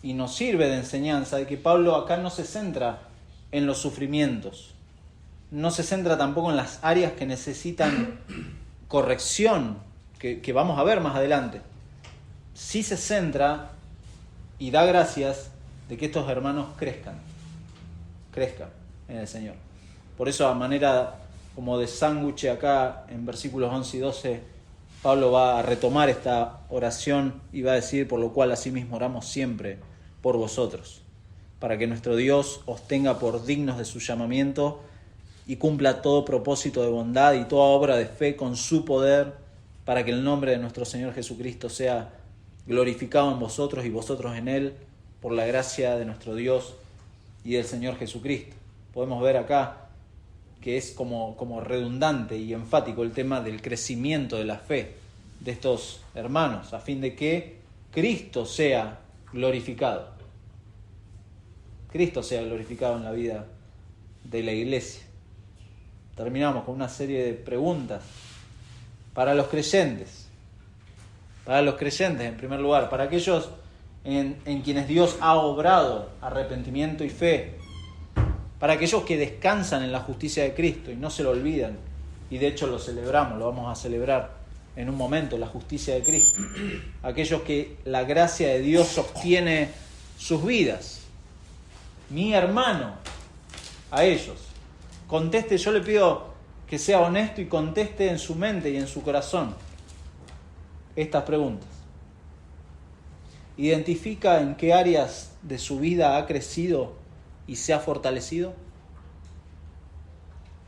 y nos sirve de enseñanza de que Pablo acá no se centra en los sufrimientos, no se centra tampoco en las áreas que necesitan corrección, que vamos a ver más adelante. Sí se centra y da gracias de que estos hermanos crezcan en el Señor. Por eso, a manera como de sándwich acá en versículos 11 y 12, Pablo va a retomar esta oración y va a decir: por lo cual asimismo oramos siempre por vosotros, para que nuestro Dios os tenga por dignos de su llamamiento y cumpla todo propósito de bondad y toda obra de fe con su poder, para que el nombre de nuestro Señor Jesucristo sea glorificado en vosotros y vosotros en Él, por la gracia de nuestro Dios y del Señor Jesucristo. Podemos ver acá que es como redundante y enfático el tema del crecimiento de la fe de estos hermanos, a fin de que Cristo sea glorificado. Cristo sea glorificado en la vida de la iglesia. Terminamos con una serie de preguntas para los creyentes. Para los creyentes, en primer lugar, para aquellos en quienes Dios ha obrado arrepentimiento y fe, para aquellos que descansan en la justicia de Cristo y no se lo olvidan, y de hecho lo celebramos, lo vamos a celebrar en un momento, la justicia de Cristo. Aquellos que la gracia de Dios sostiene sus vidas. Mi hermano, a ellos, conteste, yo le pido que sea honesto y conteste en su mente y en su corazón estas preguntas. ¿Identifica en qué áreas de su vida ha crecido y se ha fortalecido?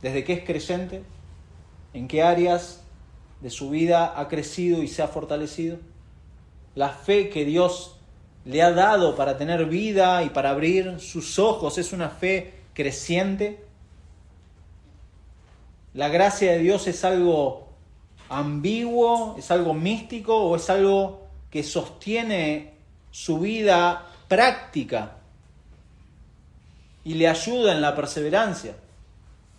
¿Desde que es creyente? ¿En qué áreas de su vida ha crecido y se ha fortalecido? La fe que Dios le ha dado para tener vida y para abrir sus ojos es una fe creciente. ¿La gracia de Dios es algo ambiguo, es algo místico o es algo que sostiene su vida práctica y le ayuda en la perseverancia?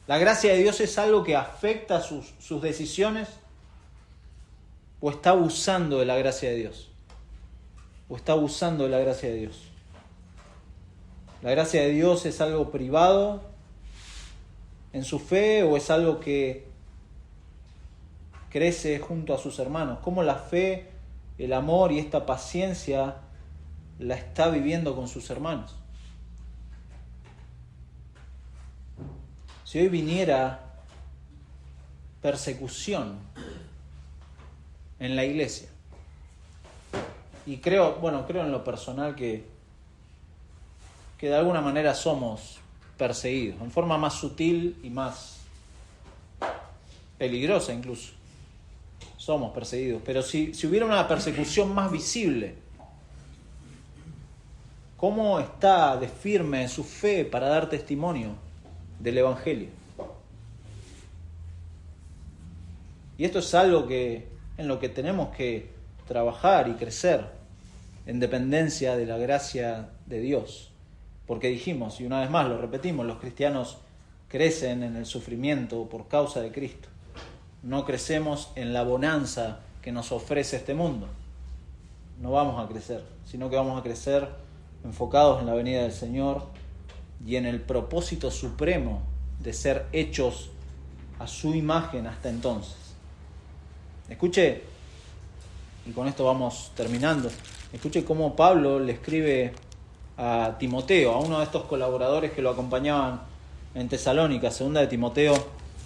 ¿La gracia de Dios es algo que afecta sus decisiones o está abusando de la gracia de Dios? ¿O está abusando de la gracia de Dios? ¿La gracia de Dios es algo privado en su fe o es algo que crece junto a sus hermanos? ¿Cómo la fe, el amor y esta paciencia la está viviendo con sus hermanos? Si hoy viniera persecución en la iglesia, y creo en lo personal que de alguna manera somos perseguidos, en forma más sutil y más peligrosa incluso, somos perseguidos, pero si hubiera una persecución más visible, ¿cómo está de firme su fe para dar testimonio del Evangelio? Y esto es algo en lo que tenemos que trabajar y crecer en dependencia de la gracia de Dios. Porque dijimos, y una vez más lo repetimos, los cristianos crecen en el sufrimiento por causa de Cristo. No crecemos en la bonanza que nos ofrece este mundo. No vamos a crecer, sino que vamos a crecer enfocados en la venida del Señor y en el propósito supremo de ser hechos a su imagen hasta entonces. Escuche, y con esto vamos terminando, escuche cómo Pablo le escribe a Timoteo, a uno de estos colaboradores que lo acompañaban en Tesalónica, segunda de Timoteo,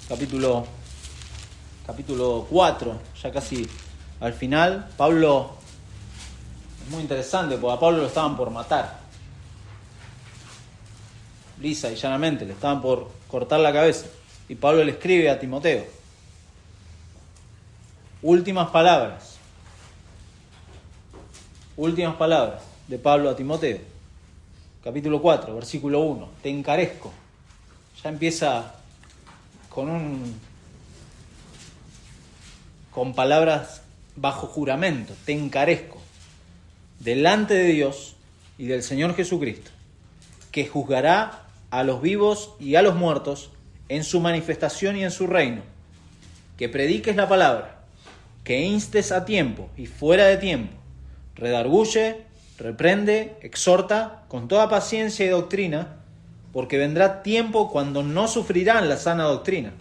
capítulo 4, ya casi al final. Pablo, es muy interesante, porque a Pablo lo estaban por matar, lisa y llanamente, le estaban por cortar la cabeza, y Pablo le escribe a Timoteo. Últimas palabras de Pablo a Timoteo, capítulo 4, versículo 1. Te encarezco. Ya empieza con palabras bajo juramento. Te encarezco delante de Dios y del Señor Jesucristo, que juzgará a los vivos y a los muertos en su manifestación y en su reino. Que prediques la palabra, que instes a tiempo y fuera de tiempo, redarguye, reprende, exhorta con toda paciencia y doctrina, porque vendrá tiempo cuando no sufrirán la sana doctrina,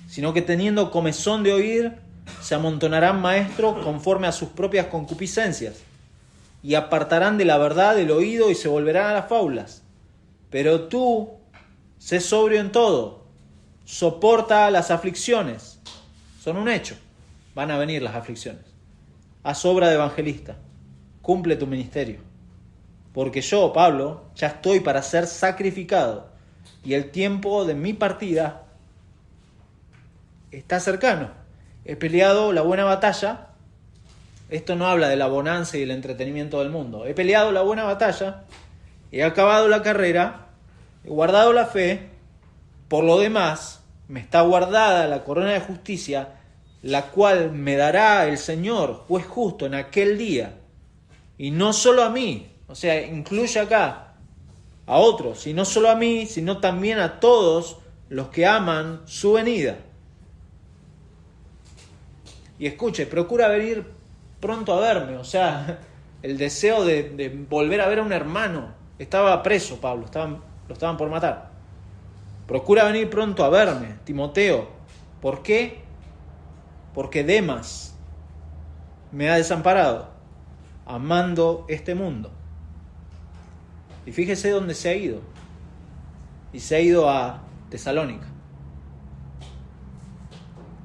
sino que teniendo comezón de oír, se amontonarán maestros conforme a sus propias concupiscencias, y apartarán de la verdad el oído y se volverán a las fábulas. Pero tú, sé sobrio en todo, soporta las aflicciones. Son un hecho, van a venir las aflicciones. Haz obra de evangelista, cumple tu ministerio. Porque yo, Pablo, ya estoy para ser sacrificado, y el tiempo de mi partida está cercano. He peleado la buena batalla. Esto no habla de la bonanza y el entretenimiento del mundo. He peleado la buena batalla, he acabado la carrera, he guardado la fe. Por lo demás, me está guardada la corona de justicia, la cual me dará el Señor, juez justo, en aquel día. Y no solo a mí, o sea, incluye acá a otros, y no solo a mí, sino también a todos los que aman su venida. Y escuche, procura venir pronto a verme, o sea, el deseo de volver a ver a un hermano. Estaba preso Pablo, lo estaban por matar. Procura venir pronto a verme, Timoteo. ¿Por qué? Porque Demas me ha desamparado, amando este mundo. Y fíjese dónde se ha ido. Y se ha ido a Tesalónica.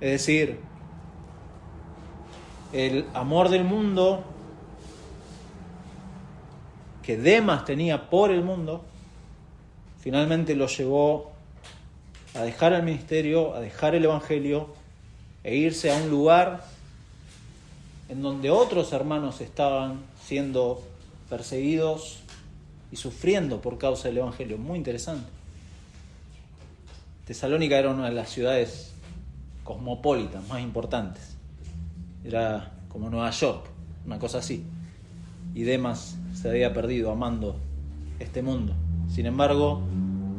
Es decir, el amor del mundo que Demas tenía por el mundo, finalmente lo llevó a dejar el ministerio, a dejar el evangelio e irse a un lugar en donde otros hermanos estaban siendo perseguidos y sufriendo por causa del evangelio. Muy interesante. Tesalónica era una de las ciudades cosmopolitas más importantes. Era como Nueva York, una cosa así. Y Demas se había perdido amando este mundo. Sin embargo,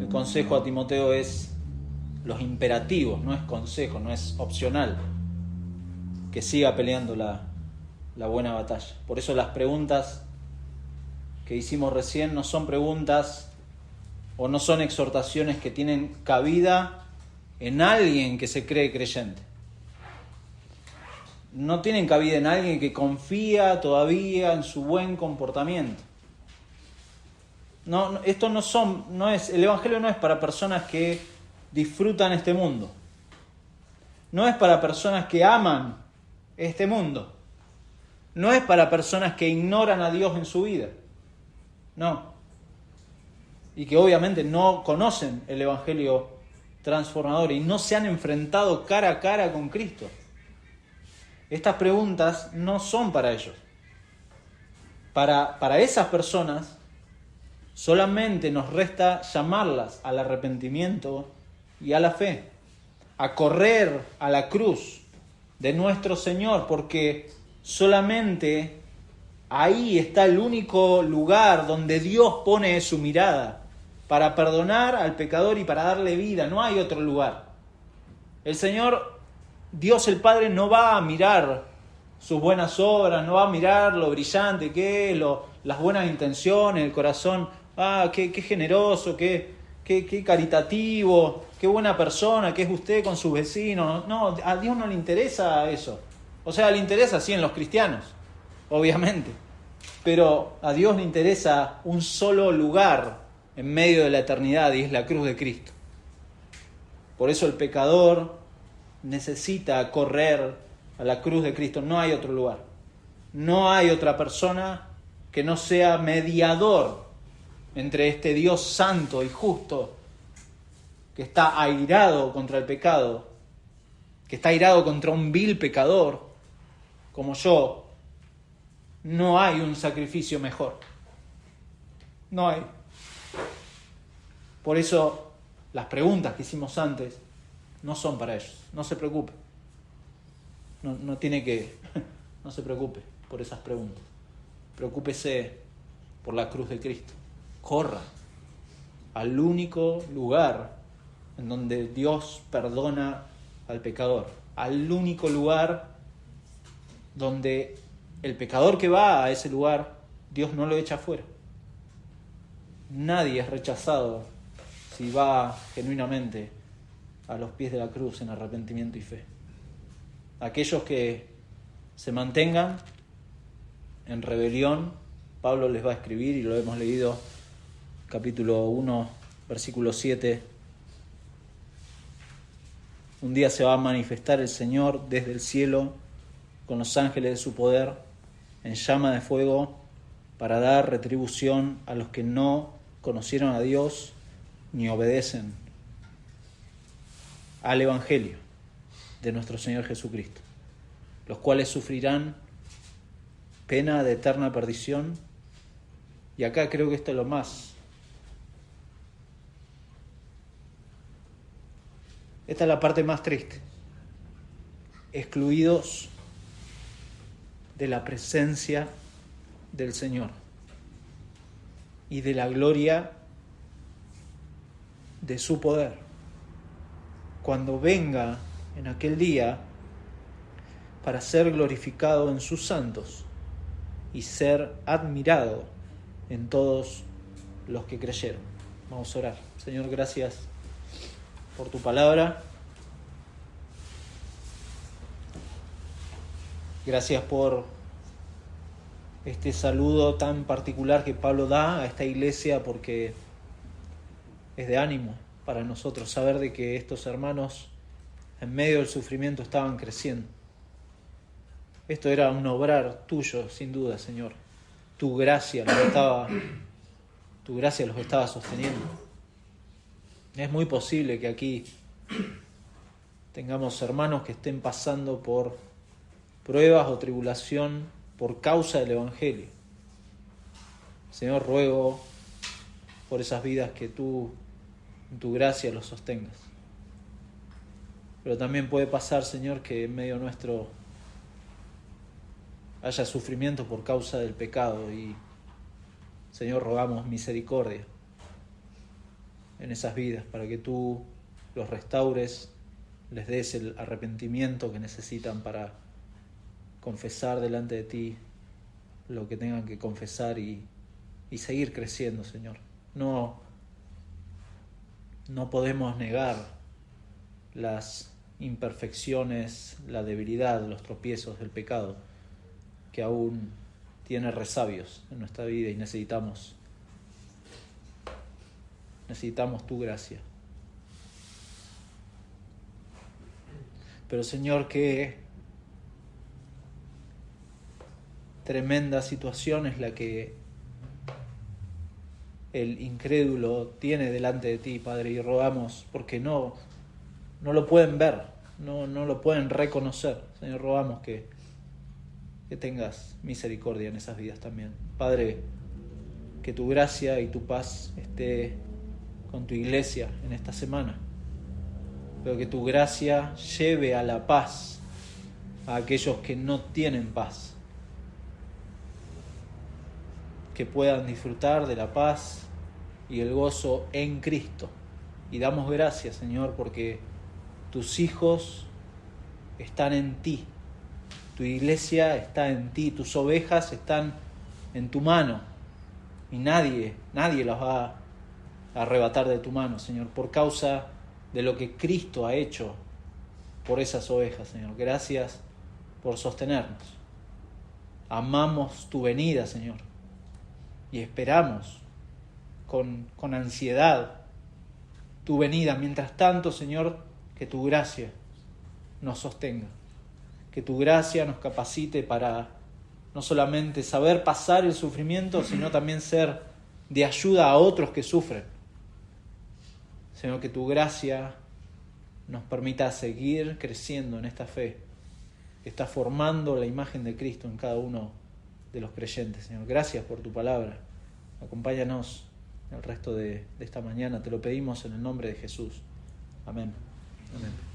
el consejo a Timoteo es los imperativos, no es consejo, no es opcional. Que siga peleando la buena batalla. Por eso las preguntas que hicimos recién no son preguntas o no son exhortaciones que tienen cabida en alguien que se cree creyente. No tienen cabida en alguien que confía todavía en su buen comportamiento. Esto no es, el evangelio no es para personas que disfrutan este mundo. No es para personas que aman este mundo. No es para personas que ignoran a Dios en su vida. No. Y que obviamente no conocen el evangelio transformador y no se han enfrentado cara a cara con Cristo. Estas preguntas no son para ellos. Para esas personas solamente nos resta llamarlas al arrepentimiento y a la fe, a correr a la cruz de nuestro Señor, porque solamente ahí está el único lugar donde Dios pone su mirada para perdonar al pecador y para darle vida. No hay otro lugar. El Señor, Dios el Padre, no va a mirar sus buenas obras, no va a mirar lo brillante que es, las buenas intenciones, el corazón, qué generoso, qué caritativo, qué buena persona que es usted con sus vecinos. No, a Dios no le interesa eso. O sea, le interesa sí en los cristianos, obviamente, pero a Dios le interesa un solo lugar en medio de la eternidad y es la cruz de Cristo. Por eso el pecador necesita correr a la cruz de Cristo. No hay otro lugar. No hay otra persona que no sea mediador entre este Dios santo y justo que está airado contra el pecado, que está airado contra un vil pecador como yo. No hay un sacrificio mejor. No hay. Por eso las preguntas que hicimos antes no son para ellos. No se preocupe. No se preocupe por esas preguntas. Preocúpese por la cruz de Cristo. Corra al único lugar en donde Dios perdona al pecador. Al único lugar donde el pecador que va a ese lugar, Dios no lo echa fuera. Nadie es rechazado si va genuinamente a los pies de la cruz en arrepentimiento y fe. Aquellos que se mantengan en rebelión, Pablo les va a escribir, y lo hemos leído, capítulo 1, versículo 7. Un día se va a manifestar el Señor desde el cielo con los ángeles de su poder en llama de fuego para dar retribución a los que no conocieron a Dios ni obedecen al Evangelio de nuestro Señor Jesucristo, los cuales sufrirán pena de eterna perdición. Y acá creo que esto es lo más. Esta es la parte más triste. Excluidos de la presencia del Señor y de la gloria de su poder. Cuando venga en aquel día para ser glorificado en sus santos y ser admirado en todos los que creyeron. Vamos a orar. Señor, gracias por tu palabra. Gracias por este saludo tan particular que Pablo da a esta iglesia, porque es de ánimo para nosotros saber de que estos hermanos en medio del sufrimiento estaban creciendo. Esto era un obrar tuyo, sin duda, Señor. Tu gracia los estaba sosteniendo. Es muy posible que aquí tengamos hermanos que estén pasando por pruebas o tribulación por causa del Evangelio. Señor, ruego por esas vidas que tú, en tu gracia, los sostengas. Pero también puede pasar, Señor, que en medio nuestro haya sufrimiento por causa del pecado y, Señor, rogamos misericordia en esas vidas para que tú los restaures, les des el arrepentimiento que necesitan para confesar delante de ti lo que tengan que confesar y seguir creciendo, Señor. No podemos negar las imperfecciones, la debilidad, los tropiezos del pecado que aún tiene resabios en nuestra vida y necesitamos tu gracia. Pero, Señor, qué tremenda situación es la que el incrédulo tiene delante de ti, Padre, y rogamos, porque no lo pueden ver, no lo pueden reconocer. Señor, rogamos que tengas misericordia en esas vidas también. Padre, que tu gracia y tu paz esté con tu iglesia en esta semana, pero que tu gracia lleve a la paz a aquellos que no tienen paz, que puedan disfrutar de la paz y el gozo en Cristo. Y damos gracias, Señor, porque tus hijos están en ti, tu iglesia está en ti, tus ovejas están en tu mano y nadie las va a arrebatar de tu mano, Señor, por causa de lo que Cristo ha hecho por esas ovejas, Señor. Gracias por sostenernos. Amamos tu venida, Señor, y esperamos con ansiedad tu venida. Mientras tanto, Señor, que tu gracia nos sostenga, que tu gracia nos capacite para no solamente saber pasar el sufrimiento, sino también ser de ayuda a otros que sufren. Señor, que tu gracia nos permita seguir creciendo en esta fe que está formando la imagen de Cristo en cada uno de los creyentes. Señor, gracias por tu palabra. Acompáñanos el resto de esta mañana. Te lo pedimos en el nombre de Jesús. Amén. Amén.